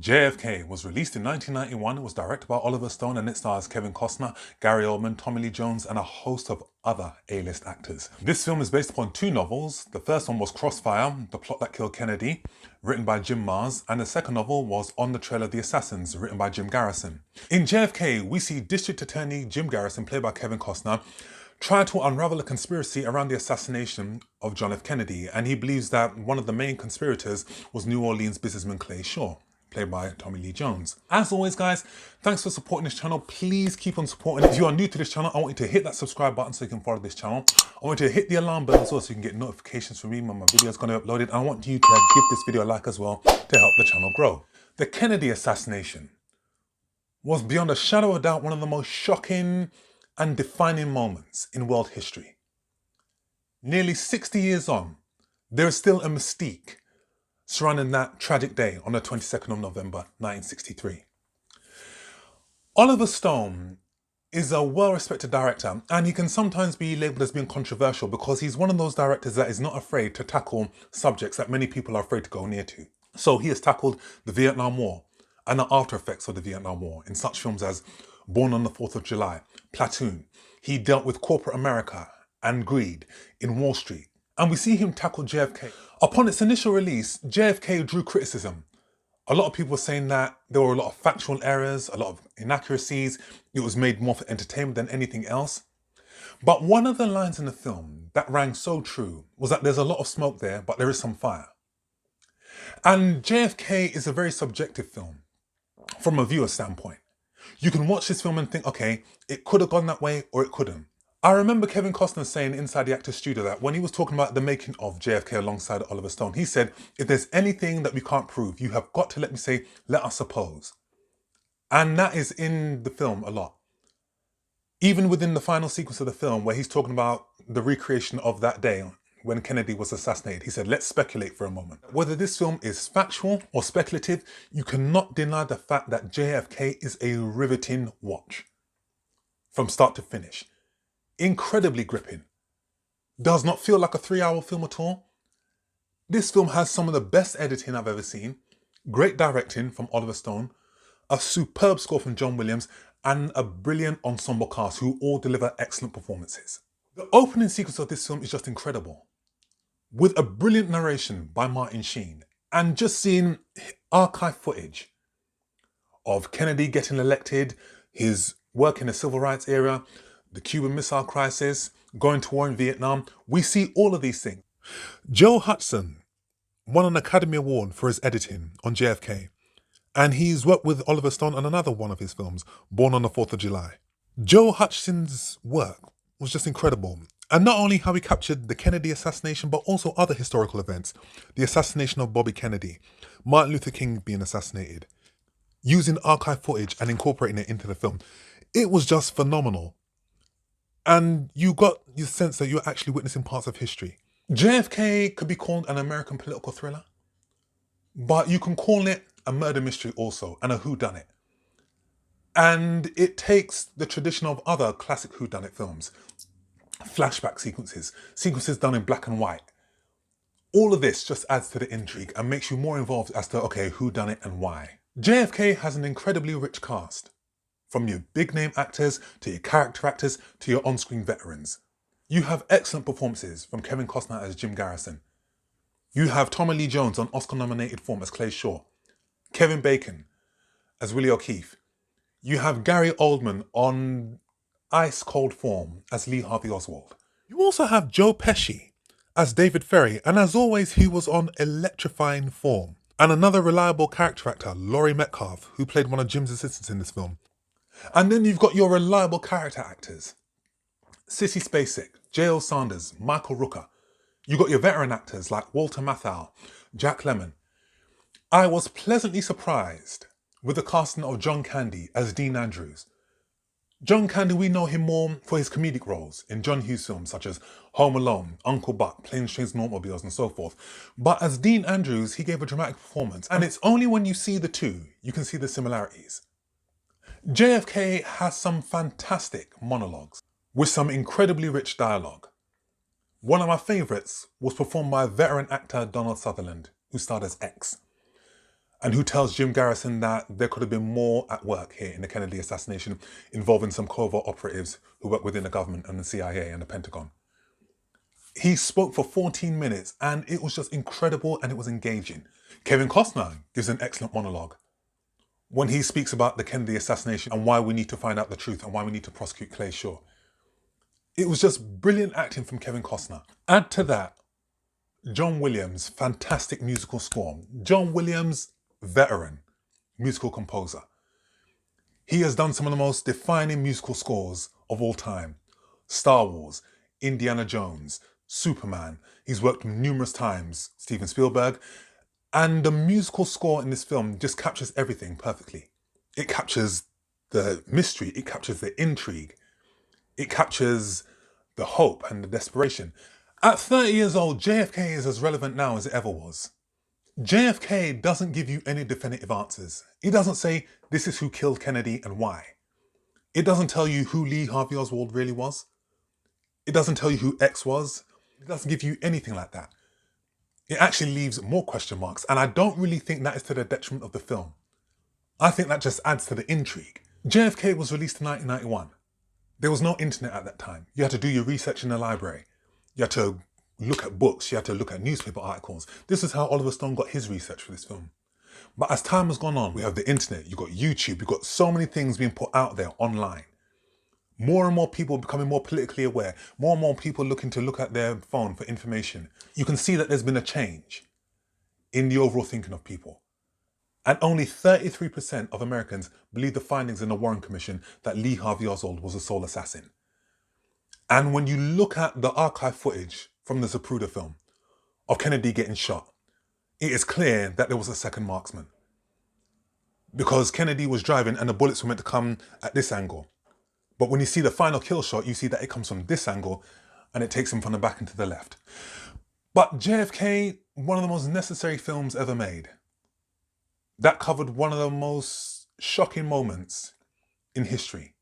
JFK was released in 1991, it was directed by Oliver Stone and it stars Kevin Costner, Gary Oldman, Tommy Lee Jones and a host of other A-list actors. This film is based upon two novels. The first one was Crossfire, The Plot That Killed Kennedy, written by Jim Mars, and the second novel was On the Trail of the Assassins, written by Jim Garrison. In JFK, we see District Attorney Jim Garrison, played by Kevin Costner, try to unravel a conspiracy around the assassination of John F. Kennedy, and he believes that one of the main conspirators was New Orleans businessman Clay Shaw, played by Tommy Lee Jones. As always guys, thanks for supporting this channel. Please keep on supporting. If you are new to this channel, I want you to hit that subscribe button so you can follow this channel. I want you to hit the alarm bell as well so you can get notifications from me when my video is going to be uploaded. And I want you to give this video a like as well to help the channel grow. The Kennedy assassination was beyond a shadow of a doubt one of the most shocking and defining moments in world history. Nearly 60 years on, there is still a mystique surrounding that tragic day on the 22nd of November 1963. Oliver Stone is a well-respected director, and he can sometimes be labelled as being controversial because he's one of those directors that is not afraid to tackle subjects that many people are afraid to go near to. So he has tackled the Vietnam War and the after effects of the Vietnam War in such films as Born on the 4th of July, Platoon. He dealt with corporate America and greed in Wall Street. And we see him tackle JFK. Upon its initial release, JFK drew criticism. A lot of people were saying that there were a lot of factual errors, a lot of inaccuracies. It was made more for entertainment than anything else. But one of the lines in the film that rang so true was that there's a lot of smoke there, but there is some fire. And JFK is a very subjective film from a viewer standpoint. You can watch this film and think, okay, it could have gone that way or it couldn't. I remember Kevin Costner saying inside the Actors Studio that when he was talking about the making of JFK alongside Oliver Stone, he said, if there's anything that we can't prove, you have got to let me say, let us suppose. And that is in the film a lot. Even within the final sequence of the film where he's talking about the recreation of that day when Kennedy was assassinated, he said, let's speculate for a moment. Whether this film is factual or speculative, you cannot deny the fact that JFK is a riveting watch from start to finish. Incredibly gripping. Does not feel like a 3-hour film at all. This film has some of the best editing I've ever seen, great directing from Oliver Stone, a superb score from John Williams, and a brilliant ensemble cast who all deliver excellent performances. The opening sequence of this film is just incredible, with a brilliant narration by Martin Sheen, and just seeing archive footage of Kennedy getting elected, his work in the civil rights era, the Cuban Missile Crisis, going to war in Vietnam. We see all of these things. Joe Hudson won an Academy Award for his editing on JFK, and he's worked with Oliver Stone on another one of his films, Born on the 4th of July. Joe Hudson's work was just incredible. And not only how he captured the Kennedy assassination, but also other historical events. The assassination of Bobby Kennedy, Martin Luther King being assassinated, using archive footage and incorporating it into the film. It was just phenomenal. And you got your sense that you're actually witnessing parts of history. JFK could be called an American political thriller, but you can call it a murder mystery also, and a whodunit. And it takes the tradition of other classic whodunit films, flashback sequences done in black and white. All of this just adds to the intrigue and makes you more involved as to, okay, who done it and why. JFK has an incredibly rich cast. From your big name actors, to your character actors, to your on-screen veterans. You have excellent performances from Kevin Costner as Jim Garrison. You have Tommy Lee Jones on Oscar-nominated form as Clay Shaw. Kevin Bacon as Willie O'Keefe. You have Gary Oldman on ice-cold form as Lee Harvey Oswald. You also have Joe Pesci as David Ferry, and as always, he was on electrifying form. And another reliable character actor, Laurie Metcalf, who played one of Jim's assistants in this film. And then you've got your reliable character actors. Sissy Spacek, J.L. Sanders, Michael Rooker. You got your veteran actors like Walter Matthau, Jack Lemmon. I was pleasantly surprised with the casting of John Candy as Dean Andrews. John Candy, we know him more for his comedic roles in John Hughes films such as Home Alone, Uncle Buck, Planes, Trains and Automobiles and so forth. But as Dean Andrews, he gave a dramatic performance, and it's only when you see the two, you can see the similarities. JFK has some fantastic monologues with some incredibly rich dialogue. One of my favourites was performed by veteran actor Donald Sutherland, who starred as X. and who tells Jim Garrison that there could have been more at work here in the Kennedy assassination involving some covert operatives who work within the government and the CIA and the Pentagon. He spoke for 14 minutes and it was just incredible and it was engaging. Kevin Costner gives an excellent monologue when he speaks about the Kennedy assassination and why we need to find out the truth and why we need to prosecute Clay Shaw. It was just brilliant acting from Kevin Costner. Add to that, John Williams' fantastic musical score. John Williams, veteran musical composer. He has done some of the most defining musical scores of all time. Star Wars, Indiana Jones, Superman. He's worked numerous times, Steven Spielberg. And the musical score in this film just captures everything perfectly. It captures the mystery, it captures the intrigue, it captures the hope and the desperation. At 30 years old, JFK is as relevant now as it ever was. JFK doesn't give you any definitive answers. He doesn't say, this is who killed Kennedy and why. It doesn't tell you who Lee Harvey Oswald really was. It doesn't tell you who X was. It doesn't give you anything like that. It actually leaves more question marks, and I don't really think that is to the detriment of the film. I think that just adds to the intrigue. JFK was released in 1991. There was no internet at that time. You had to do your research in the library. You had to look at books. You had to look at newspaper articles. This is how Oliver Stone got his research for this film. But as time has gone on, we have the internet, you've got YouTube, you've got so many things being put out there online. More and more people becoming more politically aware. More and more people looking to look at their phone for information. You can see that there's been a change in the overall thinking of people. And only 33% of Americans believe the findings in the Warren Commission that Lee Harvey Oswald was the sole assassin. And when you look at the archive footage from the Zapruder film of Kennedy getting shot, it is clear that there was a second marksman. Because Kennedy was driving and the bullets were meant to come at this angle. But when you see the final kill shot, you see that it comes from this angle and it takes him from the back into the left. But JFK, one of the most necessary films ever made. That covered one of the most shocking moments in history,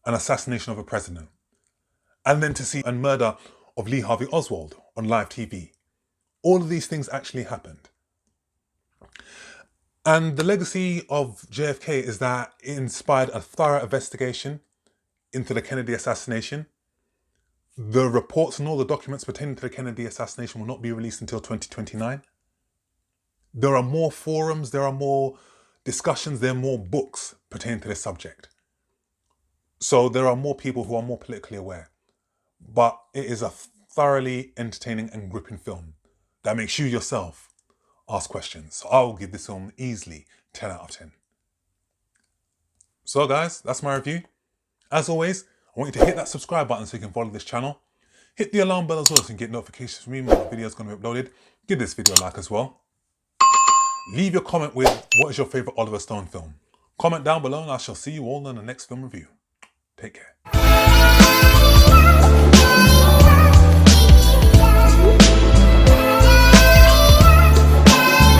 an assassination of a president. And then to see a murder of Lee Harvey Oswald on live TV. All of these things actually happened. And the legacy of JFK is that it inspired a thorough investigation into the Kennedy assassination. The reports and all the documents pertaining to the Kennedy assassination will not be released until 2029. There are more forums, there are more discussions, there are more books pertaining to this subject. So there are more people who are more politically aware. But it is a thoroughly entertaining and gripping film that makes you yourself ask questions. So I will give this film easily 10 out of 10. So guys, that's my review. As always, I want you to hit that subscribe button so you can follow this channel. Hit the alarm bell as well so you can get notifications from me when my video is going to be uploaded. Give this video a like as well. Leave your comment with what is your favourite Oliver Stone film. Comment down below and I shall see you all in the next film review. Take care.